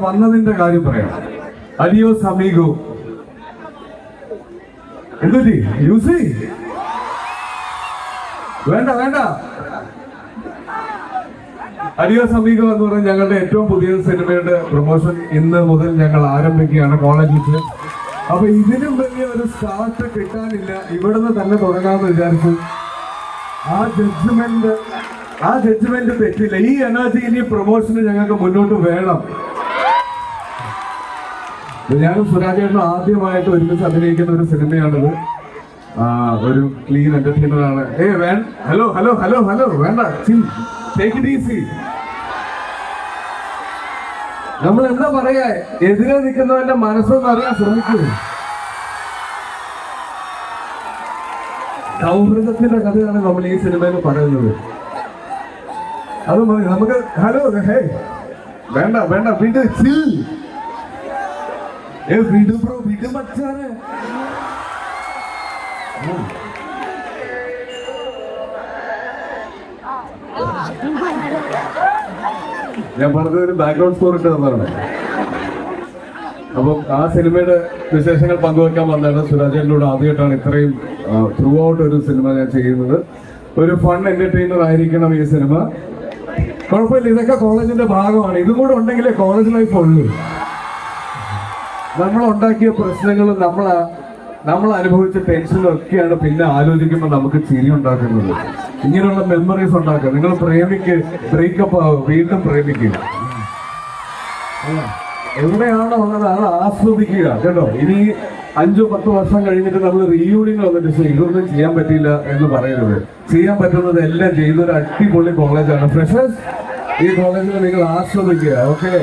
വന്നതിന്റെ കാര്യം പറയാം. അഡിയോസ് അമീഗോ എന്തുപറ്റി? യൂസി വേണ്ട വേണ്ട. അഡിയോസ് അമീഗോ എന്ന് പറഞ്ഞ ഞങ്ങളുടെ ഏറ്റവും പുതിയ സിനിമയുടെ പ്രൊമോഷൻ ഇന്ന് മുതൽ ഞങ്ങൾ ആരംഭിക്കുകയാണ് കോളേജിൽ. അപ്പൊ ഇതിനും വലിയ ഒരു സ്റ്റാർട്ട് കിട്ടാനില്ല, ഇവിടുന്ന് തന്നെ തുടങ്ങാമെന്ന് വിചാരിച്ചു. ആ ജഡ്ജ്മെന്റ് തെറ്റില്ല. ഈ എനർജി ഇനി പ്രൊമോഷന് ഞങ്ങൾക്ക് മുന്നോട്ട് വേണം. ഞാനും സുരാജേട്ടനും ആദ്യമായിട്ട് ഒരുമിച്ച് അഭിനയിക്കുന്ന ഒരു സിനിമയാണിത്. ഒരു ക്ലീൻ എന്റർടൈനർ ആണ്. ഹലോ ഹലോ ഹലോ ഹലോ വേണ്ട, ടേക്ക് ഇറ്റ് ഈസി. നമ്മൾ എന്താ പറയാ, എതിരെ നിൽക്കുന്നവന്റെ മനസ്സൊന്നും അറിയാൻ ശ്രമിക്കൂ. സൗഹൃദത്തിന്റെ കഥയാണ് നമ്മൾ ഈ സിനിമയിൽ പറയുന്നത്. അത് നമുക്ക് ഹലോ ഹേ വേണ്ട വേണ്ട, വീട് ചിൽ. വീട് ബ്രോ, വീട് മച്ചാണ്. ഞാൻ പറഞ്ഞത് ഒരു ബാക്ക്ഗ്രൗണ്ട് സ്കോർ ഇട്ട് തന്നതാണ്. അപ്പം ആ സിനിമയുടെ വിശേഷങ്ങൾ പങ്കുവെക്കാൻ വന്നതാണ്. സുരാജേട്ടനോട് ആദ്യമായിട്ടാണ് ഇത്രയും ത്രൂ ഔട്ട് ഒരു സിനിമ ഞാൻ ചെയ്യുന്നത്. ഒരു ഫൺ എന്റർടൈനർ ആയിരിക്കണം ഈ സിനിമ. കുഴപ്പമില്ല, ഇതൊക്കെ കോളേജിന്റെ ഭാഗമാണ്. ഇതും കൂടെ ഉണ്ടെങ്കിലേ കോളേജ് ലൈഫ് ഉള്ളൂ. നമ്മൾ ഉണ്ടാക്കിയ പ്രശ്നങ്ങളും നമ്മൾ അനുഭവിച്ച ടെൻഷനും ഒക്കെയാണ് പിന്നെ ആലോചിക്കുമ്പോൾ നമുക്ക് ചിരി ഉണ്ടാക്കുന്നത്. ഇങ്ങനെയുള്ള മെമ്മറീസ് ഉണ്ടാക്കുക. നിങ്ങൾ ബ്രേക്കപ്പ് ആവും, വീണ്ടും പ്രേമിക്കുക. എവിടെയാണോ ഉള്ളത് അത് ആസ്വദിക്കുക കേട്ടോ. ഇനി 5-10 വർഷം കഴിഞ്ഞിട്ട് നമ്മൾ റീയൂണിയൻ വന്നിട്ട് ഇതൊന്നും ചെയ്യാൻ പറ്റില്ല എന്ന് പറയരുത്. ചെയ്യാൻ പറ്റുന്നത് എല്ലാം ചെയ്തൊരു അടിപൊളി കോളേജാണ് ഫ്രഷേഴ്സ്. ഈ കോളേജിൽ നിങ്ങൾ ആസ്വദിക്കുക. ഓക്കെ.